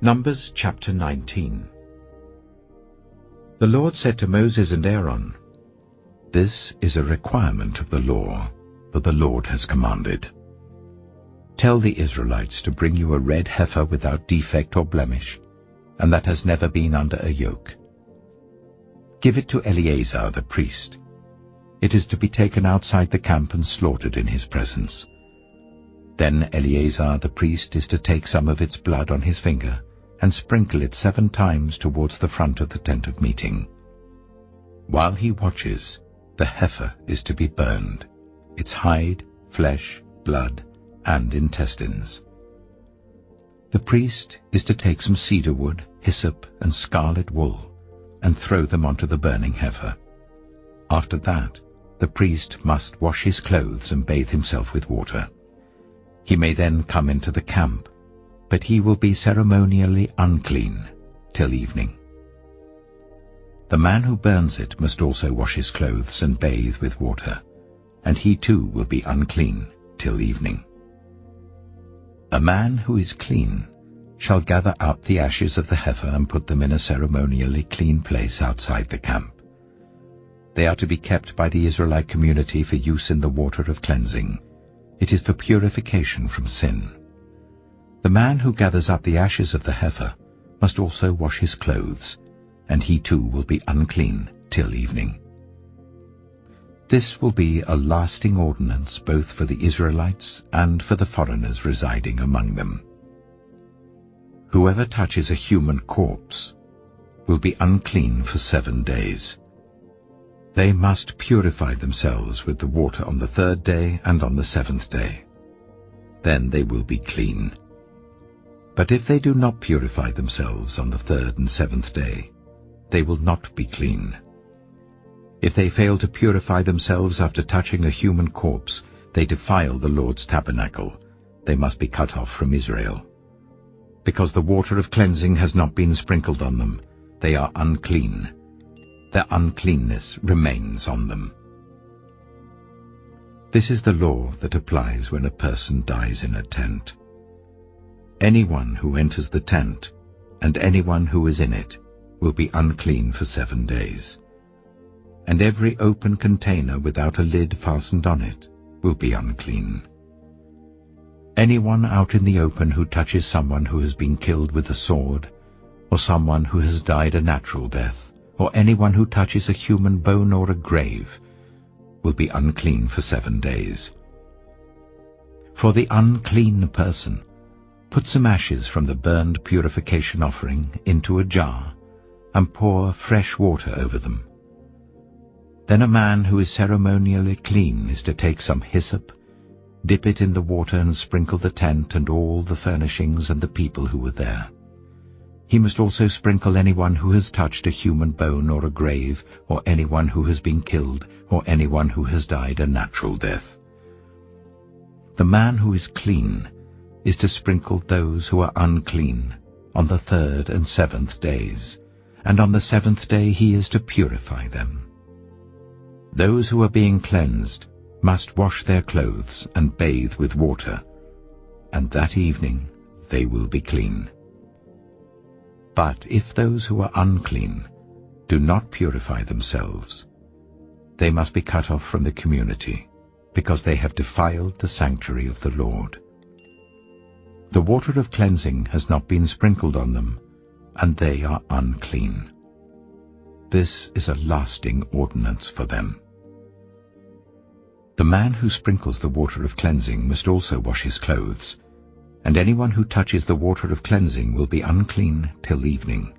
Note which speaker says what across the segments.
Speaker 1: Numbers chapter 19. The Lord said to Moses and Aaron, "This is a requirement of the law that the Lord has commanded. Tell the Israelites to bring you a red heifer without defect or blemish, and that has never been under a yoke. Give it to Eleazar the priest. It is to be taken outside the camp and slaughtered in his presence. Then Eleazar the priest is to take some of its blood on his finger and sprinkle it 7 times towards the front of the tent of meeting. While he watches, the heifer is to be burned, its hide, flesh, blood, and intestines. The priest is to take some cedar wood, hyssop, and scarlet wool, and throw them onto the burning heifer. After that, the priest must wash his clothes and bathe himself with water. He may then come into the camp, but he will be ceremonially unclean till evening. The man who burns it must also wash his clothes and bathe with water, and he too will be unclean till evening. A man who is clean shall gather up the ashes of the heifer and put them in a ceremonially clean place outside the camp. They are to be kept by the Israelite community for use in the water of cleansing. It is for purification from sin. The man who gathers up the ashes of the heifer must also wash his clothes, and he too will be unclean till evening. This will be a lasting ordinance both for the Israelites and for the foreigners residing among them. Whoever touches a human corpse will be unclean for 7 days. They must purify themselves with the water on the 3rd day and on the 7th day. Then they will be clean. But if they do not purify themselves on the 3rd and 7th day, they will not be clean. If they fail to purify themselves after touching a human corpse, they defile the Lord's tabernacle. They must be cut off from Israel. Because the water of cleansing has not been sprinkled on them, they are unclean. Their uncleanness remains on them. This is the law that applies when a person dies in a tent. Anyone who enters the tent, and anyone who is in it, will be unclean for 7 days. And every open container without a lid fastened on it will be unclean. Anyone out in the open who touches someone who has been killed with a sword, or someone who has died a natural death, or anyone who touches a human bone or a grave, will be unclean for 7 days. For the unclean person, put some ashes from the burned purification offering into a jar, and pour fresh water over them. Then a man who is ceremonially clean is to take some hyssop, dip it in the water and sprinkle the tent and all the furnishings and the people who were there. He must also sprinkle anyone who has touched a human bone or a grave, or anyone who has been killed, or anyone who has died a natural death. The man who is clean is to sprinkle those who are unclean on the 3rd and 7th days, and on the 7th day he is to purify them. Those who are being cleansed must wash their clothes and bathe with water, and that evening they will be clean. But if those who are unclean do not purify themselves, they must be cut off from the community, because they have defiled the sanctuary of the Lord. The water of cleansing has not been sprinkled on them, and they are unclean. This is a lasting ordinance for them. The man who sprinkles the water of cleansing must also wash his clothes, and anyone who touches the water of cleansing will be unclean till evening.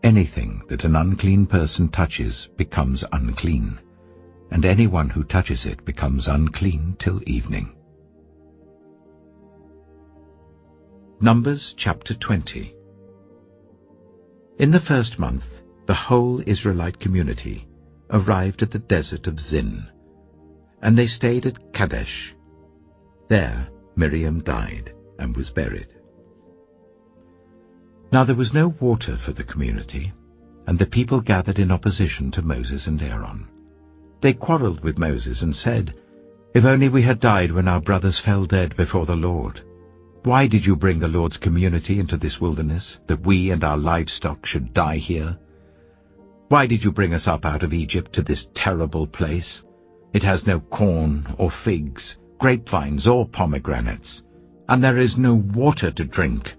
Speaker 1: Anything that an unclean person touches becomes unclean, and anyone who touches it becomes unclean till evening. Numbers chapter 20. In the 1st month, the whole Israelite community arrived at the desert of Zin, and they stayed at Kadesh. There Miriam died and was buried. Now there was no water for the community, and the people gathered in opposition to Moses and Aaron. They quarreled with Moses and said, "If only we had died when our brothers fell dead before the Lord. Why did you bring the Lord's community into this wilderness, that we and our livestock should die here? Why did you bring us up out of Egypt to this terrible place? It has no corn or figs, grapevines or pomegranates, and there is no water to drink."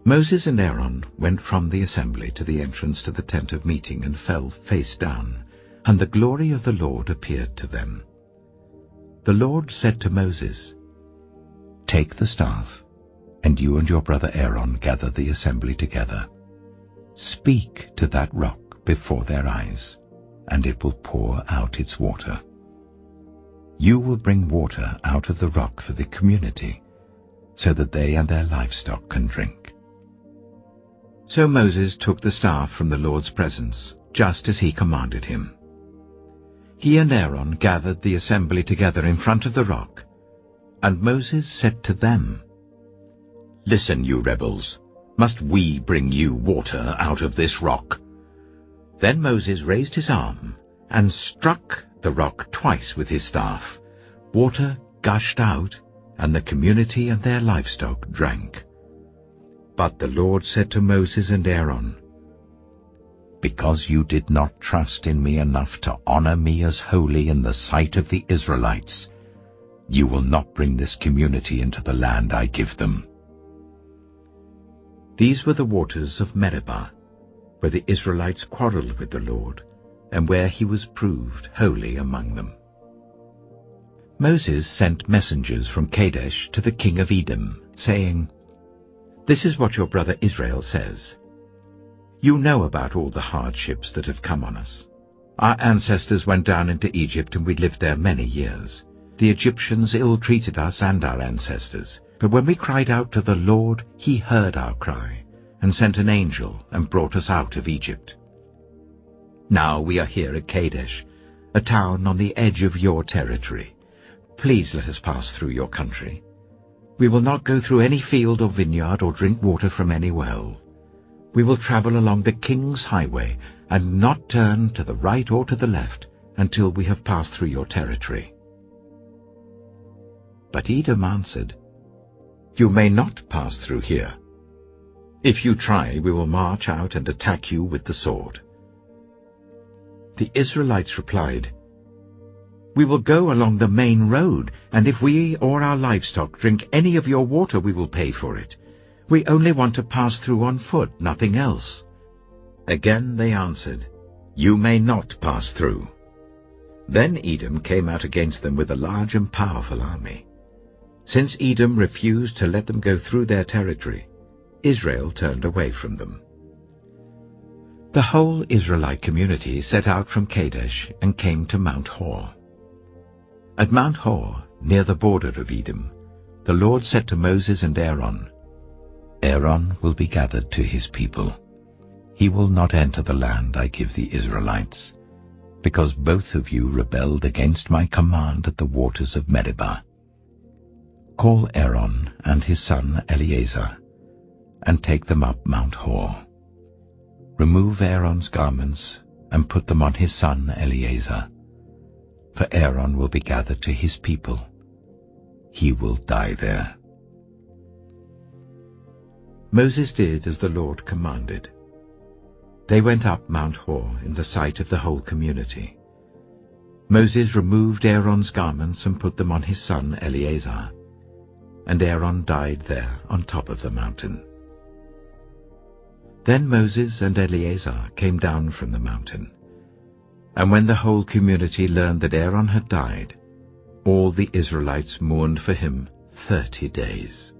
Speaker 1: Moses and Aaron went from the assembly to the entrance to the tent of meeting and fell face down, and the glory of the Lord appeared to them. The Lord said to Moses, "Take the staff, and you and your brother Aaron gather the assembly together. Speak to that rock before their eyes, and it will pour out its water. You will bring water out of the rock for the community, so that they and their livestock can drink." So Moses took the staff from the Lord's presence, just as he commanded him. He and Aaron gathered the assembly together in front of the rock, and Moses said to them, "Listen, you rebels, must we bring you water out of this rock?" Then Moses raised his arm and struck the rock twice with his staff. Water gushed out, and the community and their livestock drank. But the Lord said to Moses and Aaron, "Because you did not trust in me enough to honor me as holy in the sight of the Israelites, you will not bring this community into the land I give them." These were the waters of Meribah, where the Israelites quarreled with the Lord, and where he was proved holy among them. Moses sent messengers from Kadesh to the king of Edom, saying, "This is what your brother Israel says. You know about all the hardships that have come on us. Our ancestors went down into Egypt, and we lived there many years. The Egyptians ill-treated us and our ancestors, but when we cried out to the Lord, he heard our cry, and sent an angel and brought us out of Egypt. Now we are here at Kadesh, a town on the edge of your territory. Please let us pass through your country. We will not go through any field or vineyard or drink water from any well. We will travel along the king's highway and not turn to the right or to the left until we have passed through your territory." But Edom answered, "You may not pass through here. If you try, we will march out and attack you with the sword." The Israelites replied, "We will go along the main road, and if we or our livestock drink any of your water, we will pay for it. We only want to pass through on foot, nothing else." Again they answered, "You may not pass through." Then Edom came out against them with a large and powerful army. Since Edom refused to let them go through their territory, Israel turned away from them. The whole Israelite community set out from Kadesh and came to Mount Hor. At Mount Hor, near the border of Edom, the Lord said to Moses and Aaron, "Aaron will be gathered to his people. He will not enter the land I give the Israelites, because both of you rebelled against my command at the waters of Meribah. Call Aaron and his son Eleazar, and take them up Mount Hor. Remove Aaron's garments and put them on his son Eleazar, for Aaron will be gathered to his people. He will die there." Moses did as the Lord commanded. They went up Mount Hor in the sight of the whole community. Moses removed Aaron's garments and put them on his son Eleazar, and Aaron died there on top of the mountain. Then Moses and Eleazar came down from the mountain, and when the whole community learned that Aaron had died, all the Israelites mourned for him 30 days.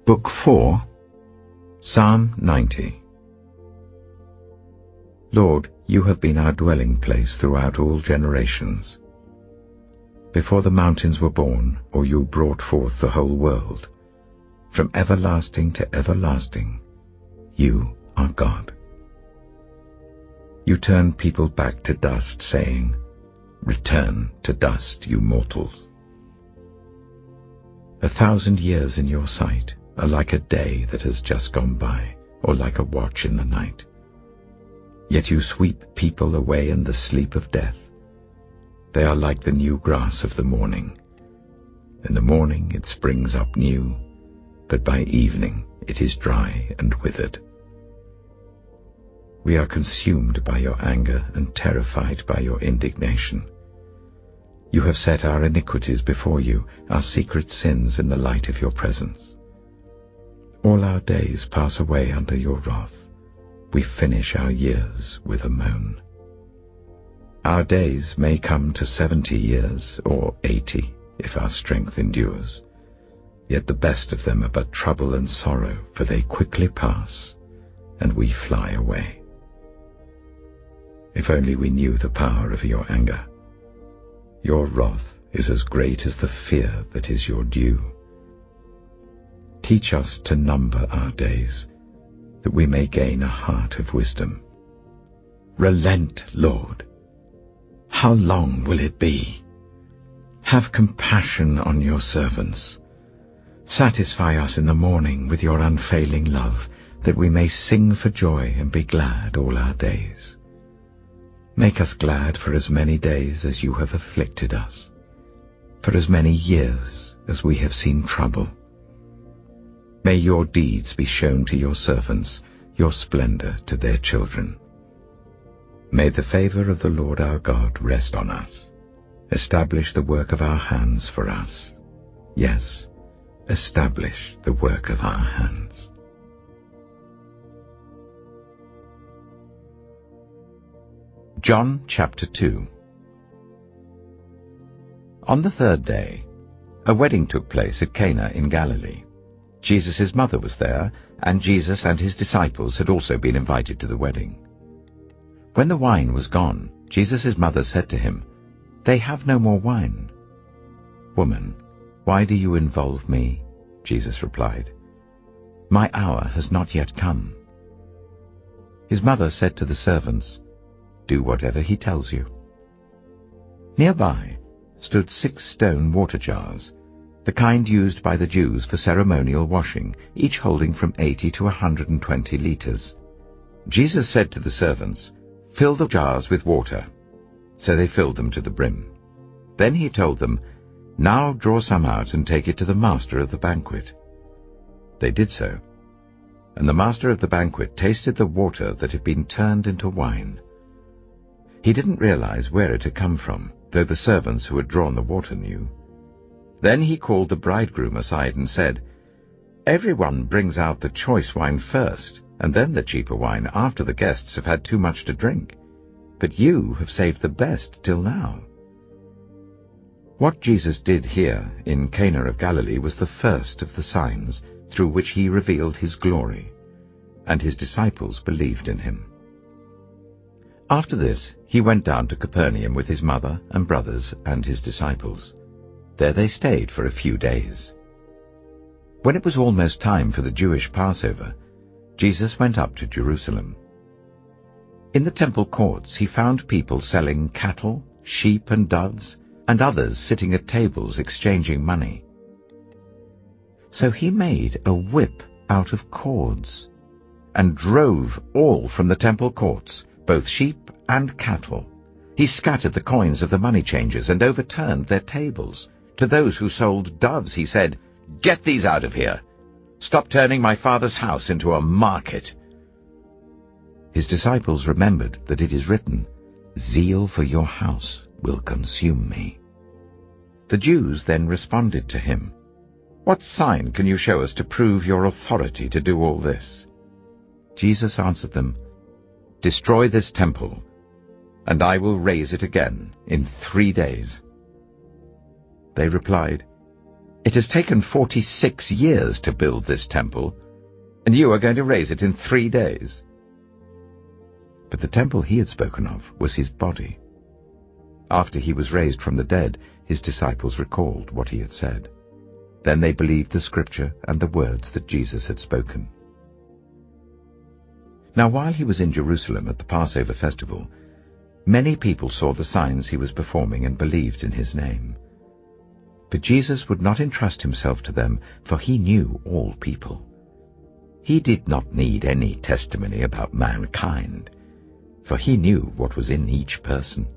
Speaker 1: Book 4, Psalm 90. Lord, you have been our dwelling place throughout all generations. Before the mountains were born, or you brought forth the whole world, from everlasting to everlasting, you are God. You turn people back to dust, saying, "Return to dust, you mortals." 1,000 years in your sight are like a day that has just gone by, or like a watch in the night. Yet you sweep people away in the sleep of death. They are like the new grass of the morning. In the morning it springs up new, but by evening it is dry and withered. We are consumed by your anger and terrified by your indignation. You have set our iniquities before you, our secret sins in the light of your presence. All our days pass away under your wrath. We finish our years with a moan. Our days may come to 70 years or 80, if our strength endures. Yet the best of them are but trouble and sorrow, for they quickly pass, and we fly away. If only we knew the power of your anger. Your wrath is as great as the fear that is your due. Teach us to number our days, that we may gain a heart of wisdom. Relent, Lord. How long will it be? Have compassion on your servants. Satisfy us in the morning with your unfailing love, that we may sing for joy and be glad all our days. Make us glad for as many days as you have afflicted us, for as many years as we have seen trouble. May your deeds be shown to your servants, your splendor to their children. May the favor of the Lord our God rest on us. Establish the work of our hands for us. Yes, establish the work of our hands. John chapter 2. On the third day, a wedding took place at Cana in Galilee. Jesus' mother was there, and Jesus and his disciples had also been invited to the wedding. When the wine was gone, Jesus' mother said to him, "They have no more wine." "Woman, why do you involve me?" Jesus replied. "My hour has not yet come." His mother said to the servants, "Do whatever he tells you." Nearby stood 6 stone water jars, the kind used by the Jews for ceremonial washing, each holding from 80 to 120 liters. Jesus said to the servants, "Fill the jars with water." So they filled them to the brim. Then he told them, "Now draw some out and take it to the master of the banquet." They did so, and the master of the banquet tasted the water that had been turned into wine. He didn't realize where it had come from, though the servants who had drawn the water knew. Then he called the bridegroom aside and said, "Everyone brings out the choice wine first, and then the cheaper wine after the guests have had too much to drink. But you have saved the best till now." What Jesus did here in Cana of Galilee was the first of the signs through which he revealed his glory, and his disciples believed in him. After this, he went down to Capernaum with his mother and brothers and his disciples. There they stayed for a few days. When it was almost time for the Jewish Passover, Jesus went up to Jerusalem. In the temple courts he found people selling cattle, sheep and doves, and others sitting at tables exchanging money. So he made a whip out of cords, and drove all from the temple courts, both sheep and cattle. He scattered the coins of the money changers and overturned their tables. To those who sold doves he said, "Get these out of here! Stop turning my Father's house into a market." His disciples remembered that it is written, "Zeal for your house will consume me." The Jews then responded to him, "What sign can you show us to prove your authority to do all this?" Jesus answered them, "Destroy this temple, and I will raise it again in 3 days." They replied, "It has taken 46 years to build this temple, and you are going to raise it in 3 days." But the temple he had spoken of was his body. After he was raised from the dead, his disciples recalled what he had said. Then they believed the scripture and the words that Jesus had spoken. Now while he was in Jerusalem at the Passover festival, many people saw the signs he was performing and believed in his name. But Jesus would not entrust himself to them, for he knew all people. He did not need any testimony about mankind, for he knew what was in each person.